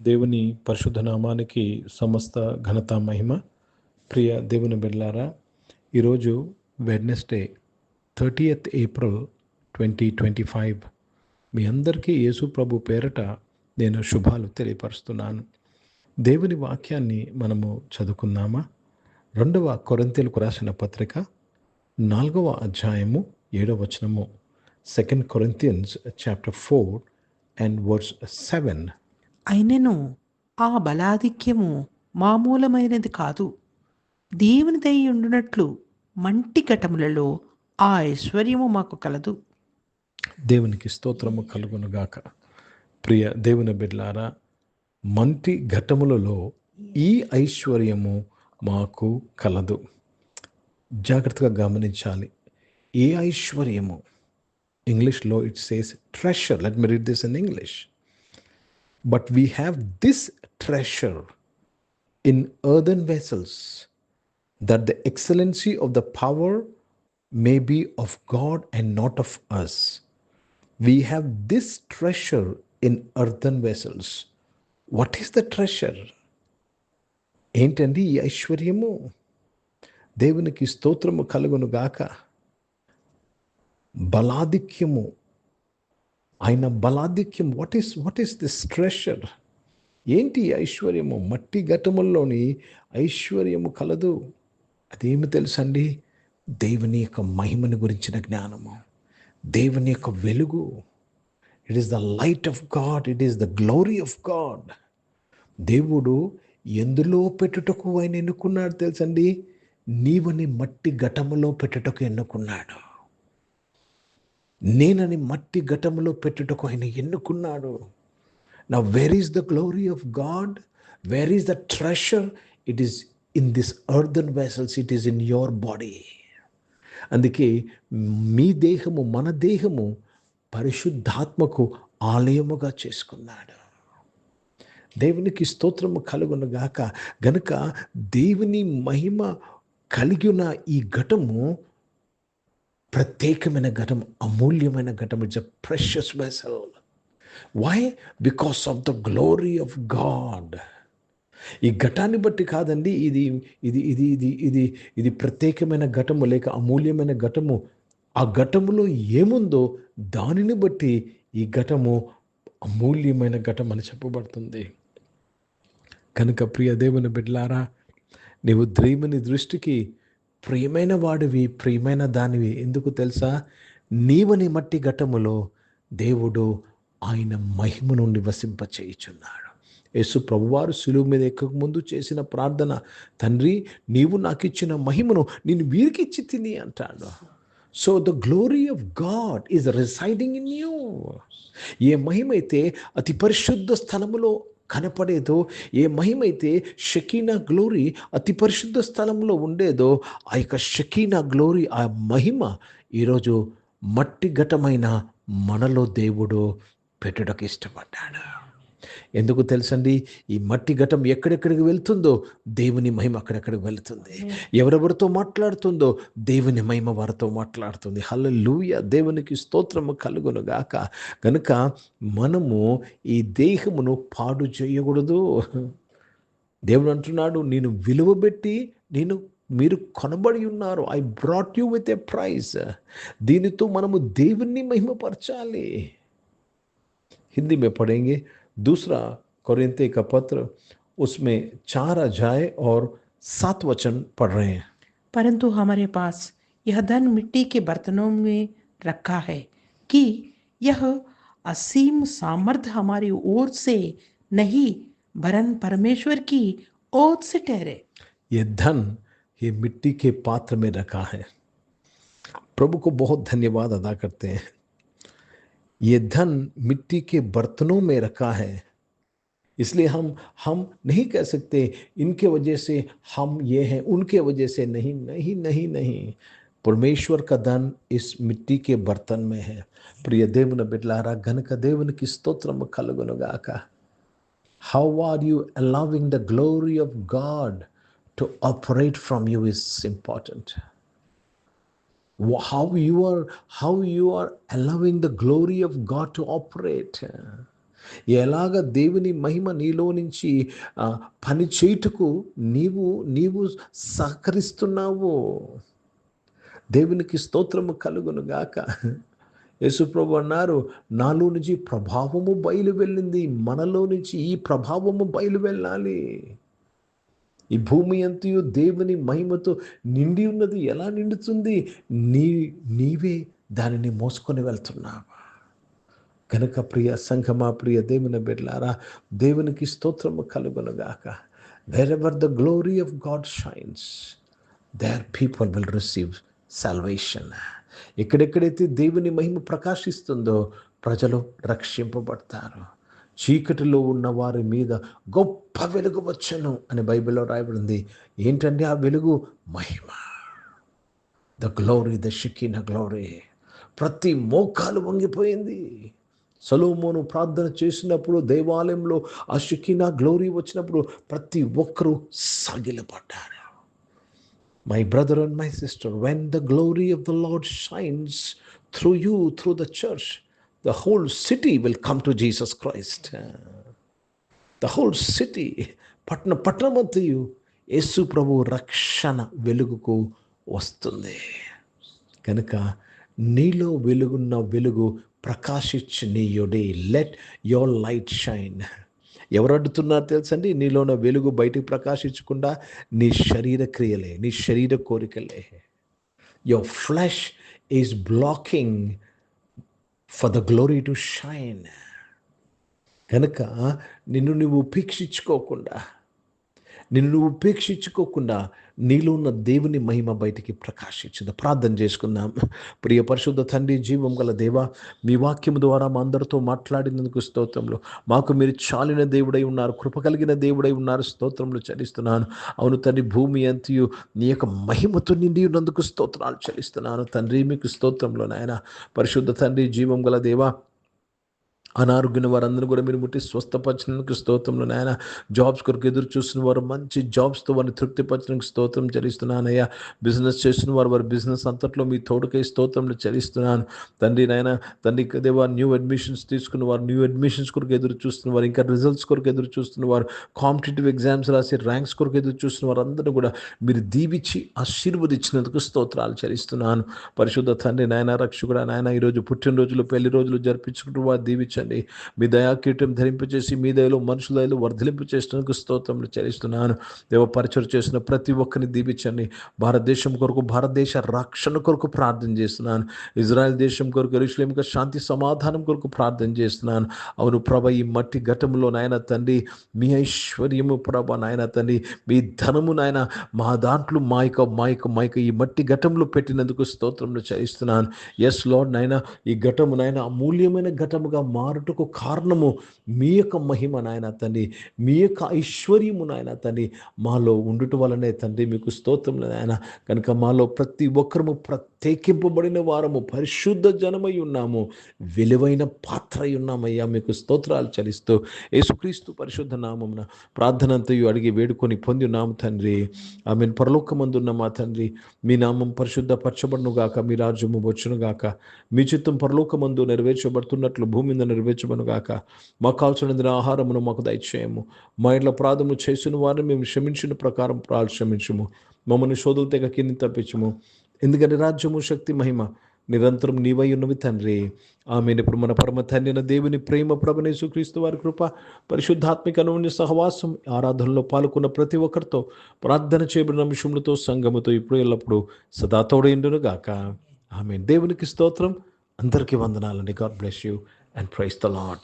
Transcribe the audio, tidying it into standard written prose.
దేవుని పరిశుద్ధ నామానికి సమస్త ఘనత మహిమ. ప్రియ దేవుని బిడ్డలారా, ఈరోజు వెడ్నెస్డే 30th ఏప్రిల్ 2025. మీ అందరికీ యేసు ప్రభు పేరట నేను శుభాలు తెలియపరుస్తున్నాను. దేవుని వాక్యాన్ని మనము చదువుకుందామా? 2వ కొరింథీయులకు రాసిన పత్రిక 4వ అధ్యాయము 7వ వచనము. 2 Corinthians chapter 4 and verse 7. అయినను ఆ బలాధిక్యము మామూలమైనది కాదు. దేవునిదై ఉండునట్లు మంటి ఘటములలో ఆ ఐశ్వర్యము మాకు కలదు. దేవునికి స్తోత్రము కలుగునుగాక. ప్రియ దేవుని బిడ్డలారా, మంటి ఘటములలో ఈ ఐశ్వర్యము మాకు కలదు. జాగ్రత్తగా గమనించాలి. ఏ ఐశ్వర్యము? ఇంగ్లీష్లో it says treasure. Let me read this in English. But we have this treasure in earthen vessels, that the excellency of the power may be of God and not of us. We have this treasure in earthen vessels. What is the treasure? ఏంటండి ఈ ఐశ్వర్యము? దేవునికి స్తోత్రము కలుగును గాక. బలాధిక్యము, ఆయన బలాధిక్యం. What is this treasure? ఏంటి ఐశ్వర్యము? మట్టి ఘటముల్లోని ఐశ్వర్యము కలదు. అదేమి తెలుసండి? దేవుని యొక్క మహిమను గురించిన జ్ఞానము, దేవుని యొక్క వెలుగు. It is the light of God, it is the glory of God. దేవుడు ఎందులో పెట్టుటకు ఆయన ఎన్నుకున్నాడు తెలుసండి? నీవని మట్టి ఘటములో పెట్టుటకు ఎన్నుకున్నాడు. నేనని మట్టి ఘటములో పెట్టుటకు ఆయన ఎన్నుకున్నాడు. నా where is the glory of God? Where is the treasure? It is in this earthen vessels, it is in your body. అందుకే మీ దేహము, మన దేహము పరిశుద్ధాత్మకు ఆలయముగా చేసుకున్నాడు. దేవునికి స్తోత్రము కలుగునుగాక. గనుక దేవుని మహిమ కలిగిన ఈ ఘటము ప్రత్యేకమైన ఘటం, అమూల్యమైన ఘటం. It's a precious vessel. Why? Because of the glory of God. ఈ ఘటాన్ని బట్టి కాదండి, ఇది ఇది ఇది ఇది ఇది ఇది ప్రత్యేకమైన ఘటము లేక అమూల్యమైన ఘటము. ఆ ఘటములో ఏముందో దానిని బట్టి ఈ ఘటము అమూల్యమైన ఘటం అని చెప్పబడుతుంది. కనుక ప్రియ దేవుని బిడ్డలారా, నీవు దేవుని దృష్టికి ప్రియమైన వాడివి, ప్రియమైన దానివి. ఎందుకు తెలుసా? నీవని మట్టి ఘటములో దేవుడు ఆయన మహిమను నివసింపచేయుచున్నాడు. యేసు ప్రభువారు శిలువ మీద ఎక్కక ముందు చేసిన ప్రార్థన, తండ్రి నీవు నాకు ఇచ్చిన మహిమను నేను వీరికి ఇచ్చి తిని అంటాడు. So the glory of God is residing in you. ఏ మహిమైతే అతి పరిశుద్ధ స్థలములో కనపడేదో, ఏ మహిమైతే షకీనా గ్లోరీ అతి పరిశుద్ధ స్థలంలో ఉండేదో, ఆ యొక్క షకీనా గ్లోరీ, ఆ మహిమ ఈరోజు మట్టి ఘటమైన మనలో దేవుడు పెట్టుటకు ఇష్టపడ్డాడు. ఎందుకు తెలుసండి? ఈ మట్టి ఘటం ఎక్కడెక్కడికి వెళ్తుందో దేవుని మహిమ అక్కడెక్కడికి వెళుతుంది. ఎవరెవరితో మాట్లాడుతుందో దేవుని మహిమ వారితో మాట్లాడుతుంది. హల్లెలూయా! దేవునికి స్తోత్రము కలుగును గాక. కనుక మనము ఈ దేహమును పాడు చేయకూడదు. దేవుడు అంటున్నాడు, నేను విలువబెట్టి మీరు కొనబడి ఉన్నారు. I brought you with a prize. దీనితో మనము దేవుణ్ణి మహిమపరచాలి. హిందీ में पढ़ेंगे 2 कोरिन्थी का पत्र, उसमें 4 अध्याय और 7 वचन पढ़ रहे हैं. परंतु हमारे पास यह धन मिट्टी के बर्तनों में रखा है कि यह असीम सामर्थ्य हमारी ओर से नहीं वरन परमेश्वर की ओर से ठहरे. ये धन ये मिट्टी के पात्र में रखा है. प्रभु को बहुत धन्यवाद अदा करते हैं. ये धन मिट्टी के बर्तनों में रखा है. इसलिए हम नहीं कह सकते इनके वजह से हम ये हैं, उनके वजह से नहीं नहीं नहीं नहीं. परमेश्वर का धन इस मिट्टी के बर्तन में है. प्रिय దేవుని బిడ్డలారా, గనుక దేవునికి స్తోత్రము కలుగునుగాక. How are you allowing the glory of God to operate from you is important. How you are allowing the glory of God to operate. ఎలాగ దేవుని మహిమ నీలో నుంచి పని చేయుటకు నీవు నీవు సహకరిస్తున్నావో. దేవునికి స్తోత్రము కలుగును గాక. యేసుప్రభు అన్నారు, నాలో నుంచి ప్రభావము బయలు వెళ్ళింది. మనలో నుంచి ఈ ప్రభావము బయలు వెళ్ళాలి. ఈ భూమి అంతయు దేవుని మహిమతో నిండి ఉన్నది. ఎలా నిండుతుంది? నీవే దానిని మోసుకొని వెళ్తున్నావా? కనుక ప్రియ సంఘమా, ప్రియ దేవుని బిడ్డలారా, దేవునికి స్తోత్రము కలుగునుగాక. Wherever the glory of God shines, there people will receive salvation. ఎక్కడెక్కడైతే దేవుని మహిమ ప్రకాశిస్తుందో ప్రజలు రక్షింపబడతారు. చీకటిలో ఉన్న వారి మీద గొప్ప వెలుగు వచ్చెను అని బైబిల్లో రాయబడింది. ఏంటంటే ఆ వెలుగు? మహిమ. The glory, the Shekinah glory. ప్రతి మోకాలు వంగిపోయింది. సొలొమోను ప్రార్థన చేసినప్పుడు దేవాలయంలో ఆ షికీనా గ్లోరీ వచ్చినప్పుడు ప్రతి ఒక్కరూ సాగిలపడ్డారు. My brother and my sister, when the glory of the Lord shines through you, through the church, the whole city will come to Jesus Christ. The whole city, పట్టణమంతయు యేసు ప్రభు రక్షణ వెలుగుకు వస్తుంది. కనుక నీలో వెలుగున్న వెలుగు ప్రకాశించనీయుడి. Let your light shine. ఎవరు అడ్డుతున్నారు తెలుసండి? నీలోన వెలుగు బయటికి ప్రకాశించకుండా నీ శరీర క్రియలే, నీ శరీర కోరికలే. Your flesh is blocking for the glory to shine. కనుక నిన్ను నువ్వు ఉపేక్షించుకోకుండా నీలో ఉన్న దేవుని మహిమ బయటికి ప్రకాశించింది. ప్రార్థన చేసుకుందాం. ప్రియ పరిశుద్ధ తండ్రి, జీవం గల దేవా, మీ వాక్యము ద్వారా మా అందరితో మాట్లాడినందుకు స్తోత్రములు. మాకు మీరు చాలిన దేవుడై ఉన్నారు, కృప కలిగిన దేవుడై ఉన్నారు. స్తోత్రములు చెల్లిస్తున్నాను. అవును తండ్రి, భూమి అంతయు నీ యొక్క మహిమతో నిండి ఉన్నందుకు స్తోత్రాలు చెల్లిస్తున్నాను తండ్రి. మీకు స్తోత్రంలో నాయన. పరిశుద్ధ తండ్రి, జీవం గల దేవా, అనారోగ్యం వారందరూ కూడా మీరు ముట్టి స్వస్థపరచడానికి స్తోత్రంలో నాయన. జాబ్స్ కొరకు ఎదురు చూస్తున్న వారు మంచి జాబ్స్తో వారిని తృప్తిపరచడానికి స్తోత్రం చెల్లిస్తున్నానయ్యా. బిజినెస్ చేస్తున్న వారి బిజినెస్ అంతట్లో మీ తోడుకై స్తోత్రంలో చెల్లిస్తున్నాను తండ్రి. నాయన తండ్రి దేవా, న్యూ అడ్మిషన్స్ తీసుకున్న వారు, న్యూ అడ్మిషన్స్ కొరకు ఎదురు చూస్తున్న వారు, ఇంకా రిజల్ట్స్ కొరకు ఎదురు చూస్తున్న వారు, కాంపిటేటివ్ ఎగ్జామ్స్ రాసి ర్యాంక్స్ కొరకు ఎదురు చూస్తున్న వారు అందరూ కూడా మీరు దీవించి ఆశీర్వదించినందుకు స్తోత్రాలు చెల్లిస్తున్నాను. పరిశుద్ధ తండ్రి నాయన, రక్షకుడా నాయన, ఈరోజు పుట్టినరోజులు, పెళ్లి రోజులు జరిపించుకుంటూ వారు దీవించండి. మీ దయాకీటం ధరింపచేసి మీ దయలో మనుషుల దయలో వర్ధలింపు చేసినందుకు స్తోత్రములు చెల్లిస్తున్నాను. దేవ, పరిచయం చేసిన ప్రతి ఒక్కరిని దీవించండి. భారతదేశం కొరకు, భారతదేశ రక్షణ కొరకు ప్రార్థన చేస్తున్నాను. ఇజ్రాయెల్ దేశం కొరకు, యెరూషలేము యొక్క శాంతి సమాధానం కొరకు ప్రార్థన చేస్తున్నాను. అవును ప్రభ, ఈ మట్టి ఘటంలో నాయన తండ్రి మీ ఐశ్వర్యము ప్రభ నాయన తండ్రి, మీ ధనము నాయన మా దాంట్లో మా యొక్క ఈ మట్టి ఘటంలో పెట్టినందుకు స్తోత్రములు చెల్లిస్తున్నాను. ఎస్ లార్డ్ నాయన, ఈ ఘటము నాయన అమూల్యమైన ఘటముగా మారుటకు కారణము మీ యొక్క మహిమ నాయన తండ్రి, మీ యొక్క ఐశ్వర్యము నాయన తండ్రి మాలో ఉండుట వలనే తండ్రి. మీకు స్తోత్రములు నాయన. కనుక మాలో ప్రతి ఒక్కరము ప్రత్యేకింపబడిన వారము, పరిశుద్ధ జనమై ఉన్నాము, విలువైన పాత్ర అయి ఉన్నామయ్యా. మీకు స్తోత్రాలు చెల్లిస్తూ యేసుక్రీస్తు పరిశుద్ధ నామమున ప్రార్థనంతయు అడిగి వేడుకొని పొంది ఉన్నాము తండ్రి. ఆమేన్. పరలోకమందున్న మా తండ్రి, మీ నామం పరిశుద్ధ పరచబడును గాక, మీ రాజ్యము వచ్చును గాక, మీ చిత్తం పరలోకమందు నెరవేర్చబడుతున్నట్లు భూమి మీద నెరవేర్చబడును గాక. మాకు కావాల్సిన ఆహారమును మాకు దయచేయము. మా ఇంట్లో అపరాధము చేసిన వారిని మేము క్షమించిన ప్రకారం క్షమించుము. మమ్మల్ని శోధుల తెగ కింద తప్పించుము. ఎందుకంటే రాజ్యము, శక్తి, మహిమ నిరంతరం నీవై ఉన్నవి తండ్రి. ఆమెను. ఇప్పుడు మన పరమ తండ్రి అయిన దేవుని ప్రేమ, ప్రభువైన యేసుక్రీస్తు వారి కృప, పరిశుద్ధాత్మిక అన్యోన్య సహవాసం, ఆరాధనలో పాల్గొన్న ప్రతి ఒక్కరితో, ప్రార్థన చేయబడిన అంశములతో, సంఘముతో ఇప్పుడు ఎల్లప్పుడూ సదా తోడైండును గాక. ఆమేన్. దేవునికి స్తోత్రం. అందరికీ వందనాలండి. God bless you and praise the Lord.